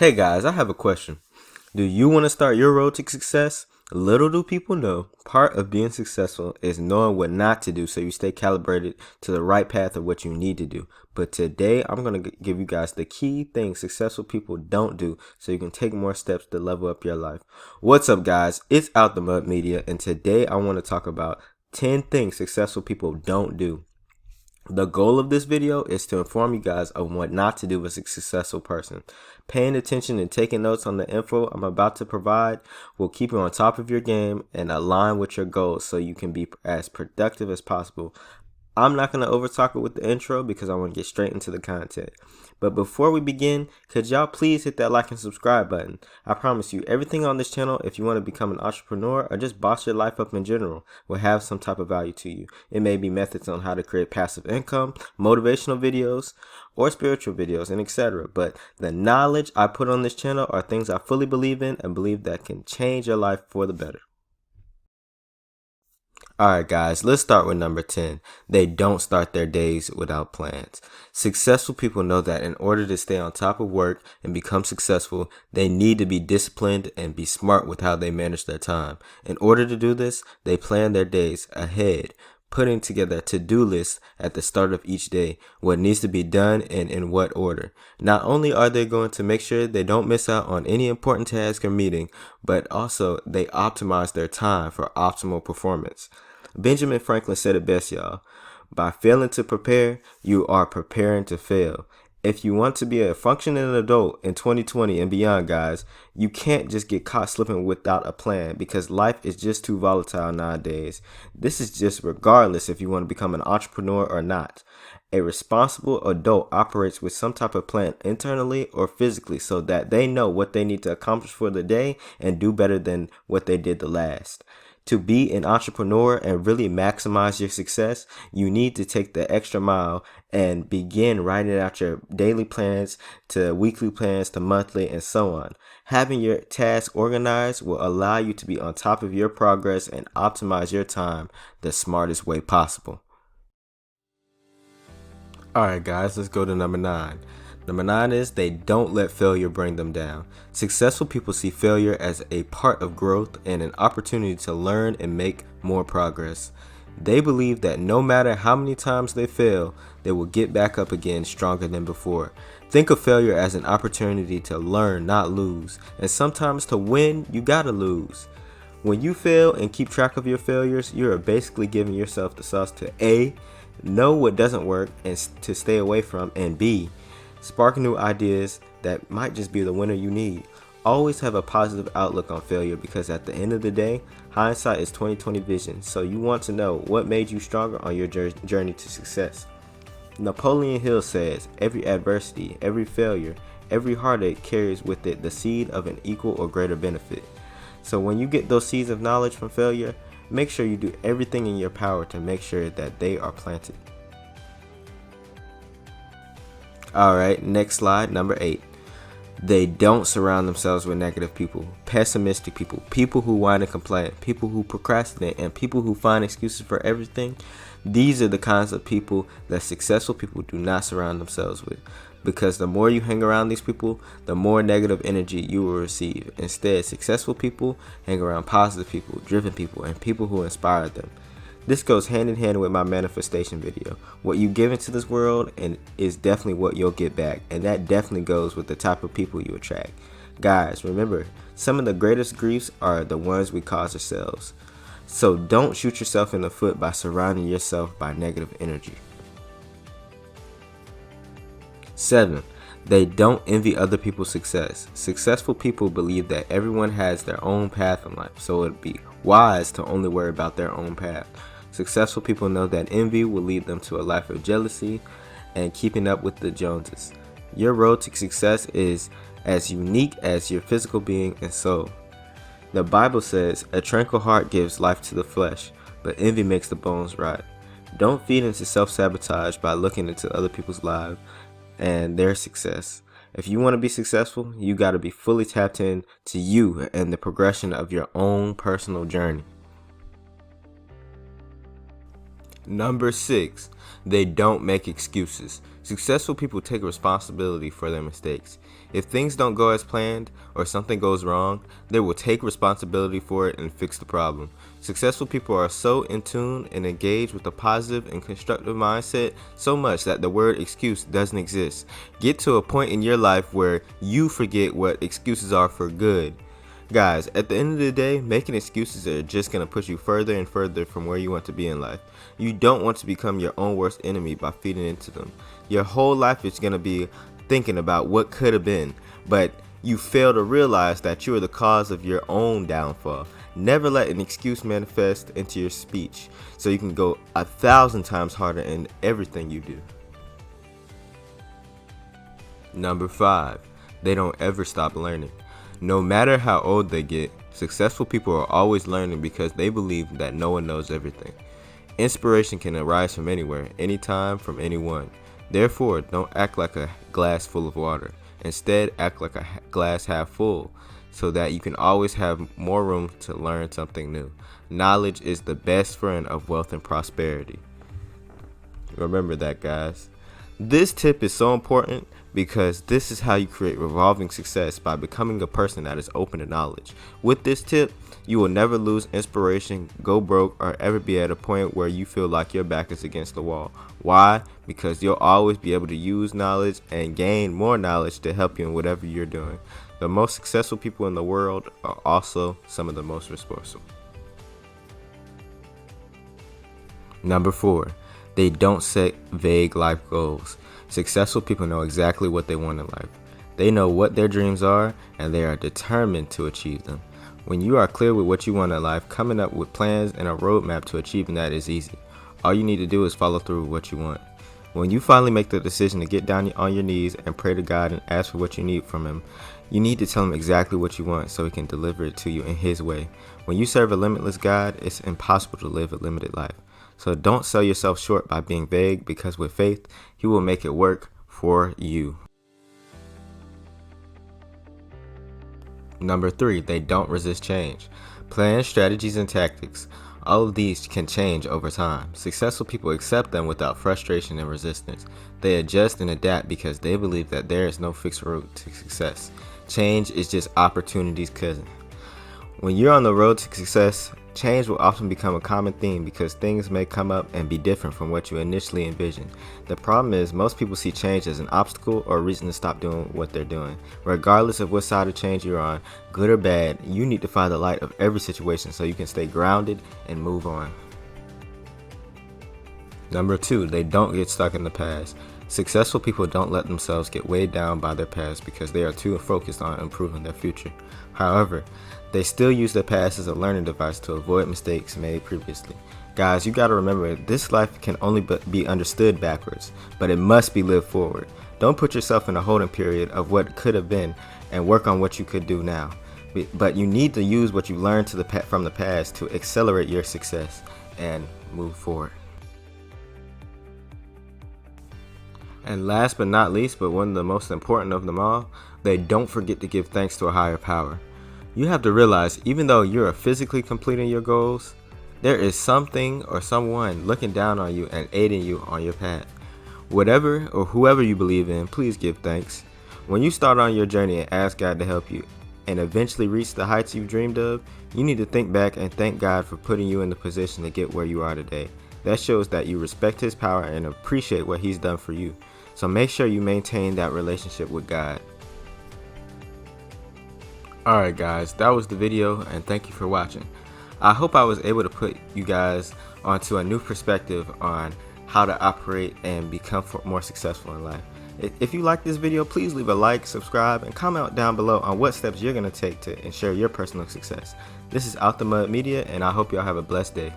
Hey guys, I have a question. Do you want to start your road to success? Little do people know, part of being successful is knowing what not to do so you stay calibrated to the right path of what you need to do. But today, I'm going to give you guys the key things successful people don't do so you can take more steps to level up your life. What's up, guys? It's Out the Mud Media, and today I want to talk about 10 things successful people don't do. The goal of this video is to inform you guys of what not to do as a successful person. Paying attention and taking notes on the info I'm about to provide will keep you on top of your game and align with your goals so you can be as productive as possible. I'm not going to overtalk it with the intro because I want to get straight into the content. But before we begin, could y'all please hit that like and subscribe button? I promise you, everything on this channel, if you want to become an entrepreneur or just boss your life up in general, will have some type of value to you. It may be methods on how to create passive income, motivational videos, or spiritual videos, and etc. But the knowledge I put on this channel are things I fully believe in and believe that can change your life for the better. Alright guys, let's start with number 10. They don't start their days without plans. Successful people know that in order to stay on top of work and become successful, they need to be disciplined and be smart with how they manage their time. In order to do this, they plan their days ahead, putting together a to-do list at the start of each day, what needs to be done and in what order. Not only are they going to make sure they don't miss out on any important task or meeting, but also they optimize their time for optimal performance. Benjamin Franklin said it best, y'all. By failing to prepare, you are preparing to fail. If you want to be a functioning adult in 2020 and beyond, guys, you can't just get caught slipping without a plan because life is just too volatile nowadays. This is just regardless if you want to become an entrepreneur or not. A responsible adult operates with some type of plan internally or physically so that they know what they need to accomplish for the day and do better than what they did the last. To be an entrepreneur and really maximize your success, you need to take the extra mile and begin writing out your daily plans to weekly plans to monthly and so on. Having your tasks organized will allow you to be on top of your progress and optimize your time the smartest way possible. Alright guys, let's go to number 9. Number 9 is they don't let failure bring them down. Successful people see failure as a part of growth and an opportunity to learn and make more progress. They believe that no matter how many times they fail, they will get back up again stronger than before. Think of failure as an opportunity to learn, not lose. And sometimes to win, you gotta lose. When you fail and keep track of your failures, you are basically giving yourself the sauce to A, know what doesn't work and to stay away from, and B, spark new ideas that might just be the winner you need. Always have a positive outlook on failure because at the end of the day, hindsight is 20/20 vision. So you want to know what made you stronger on your journey to success. Napoleon Hill says, every adversity, every failure, every heartache carries with it the seed of an equal or greater benefit. So when you get those seeds of knowledge from failure, make sure you do everything in your power to make sure that they are planted. Alright, next slide, number 8. They don't surround themselves with negative people, pessimistic people, people who whine and complain, people who procrastinate, and people who find excuses for everything. These are the kinds of people that successful people do not surround themselves with. Because the more you hang around these people, the more negative energy you will receive. Instead, successful people hang around positive people, driven people, and people who inspire them. This goes hand in hand with my manifestation video. What you give into this world and is definitely what you'll get back, and that definitely goes with the type of people you attract. Guys, remember, some of the greatest griefs are the ones we cause ourselves. So don't shoot yourself in the foot by surrounding yourself by negative energy. 7. They don't envy other people's success. Successful people believe that everyone has their own path in life, so it'd be wise to only worry about their own path. Successful people know that envy will lead them to a life of jealousy and keeping up with the Joneses. Your road to success is as unique as your physical being and soul. The Bible says, a tranquil heart gives life to the flesh, but envy makes the bones rot. Don't feed into self-sabotage by looking into other people's lives and their success. If you want to be successful, you got to be fully tapped in to you and the progression of your own personal journey. Number 6, they don't make excuses. Successful people take responsibility for their mistakes. If things don't go as planned or something goes wrong, they will take responsibility for it and fix the problem. Successful people are so in tune and engaged with a positive and constructive mindset so much that the word excuse doesn't exist. Get to a point in your life where you forget what excuses are for good. Guys, at the end of the day, making excuses are just going to push you further and further from where you want to be in life. You don't want to become your own worst enemy by feeding into them. Your whole life is going to be thinking about what could have been, but you fail to realize that you are the cause of your own downfall. Never let an excuse manifest into your speech so you can go 1,000 times harder in everything you do. Number 5, they don't ever stop learning. No matter how old they get, successful people are always learning because they believe that no one knows everything. Inspiration can arise from anywhere, anytime, from anyone. Therefore, don't act like a glass full of water. Instead, act like a glass half full so that you can always have more room to learn something new. Knowledge is the best friend of wealth and prosperity. Remember that, guys. This tip is so important because this is how you create revolving success, by becoming a person that is open to knowledge. With this tip, you will never lose inspiration, go broke, or ever be at a point where you feel like your back is against the wall. Why? Because you'll always be able to use knowledge and gain more knowledge to help you in whatever you're doing. The most successful people in the world are also some of the most resourceful. Number 4, they don't set vague life goals. Successful people know exactly what they want in life. They know what their dreams are, and they are determined to achieve them. When you are clear with what you want in life, coming up with plans and a roadmap to achieving that is easy. All you need to do is follow through with what you want. When you finally make the decision to get down on your knees and pray to God and ask for what you need from Him, you need to tell Him exactly what you want so He can deliver it to you in His way. When you serve a limitless God, it's impossible to live a limited life. So don't sell yourself short by being vague, because with faith, He will make it work for you. Number 3, they don't resist change. Plans, strategies, and tactics. All of these can change over time. Successful people accept them without frustration and resistance. They adjust and adapt because they believe that there is no fixed route to success. Change is just opportunity's cousin. When you're on the road to success, change will often become a common theme because things may come up and be different from what you initially envisioned. The problem is, most people see change as an obstacle or a reason to stop doing what they're doing. Regardless of what side of change you're on, good or bad, you need to find the light of every situation so you can stay grounded and move on. Number 2, they don't get stuck in the past. Successful people don't let themselves get weighed down by their past because they are too focused on improving their future. However, they still use their past as a learning device to avoid mistakes made previously. Guys, you gotta remember, this life can only be understood backwards, but it must be lived forward. Don't put yourself in a holding period of what could have been and work on what you could do now. But you need to use what you learned from the past to accelerate your success and move forward. And last but not least, but one of the most important of them all, they don't forget to give thanks to a higher power. You have to realize, even though you're physically completing your goals, there is something or someone looking down on you and aiding you on your path. Whatever or whoever you believe in, please give thanks. When you start on your journey and ask God to help you and eventually reach the heights you've dreamed of, you need to think back and thank God for putting you in the position to get where you are today. That shows that you respect His power and appreciate what He's done for you. So make sure you maintain that relationship with God. Alright guys, that was the video, and thank you for watching. I hope I was able to put you guys onto a new perspective on how to operate and become more successful in life. If you like this video, please leave a like, subscribe, and comment down below on what steps you're going to take to ensure your personal success. This is Out the Mud Media, and I hope y'all have a blessed day.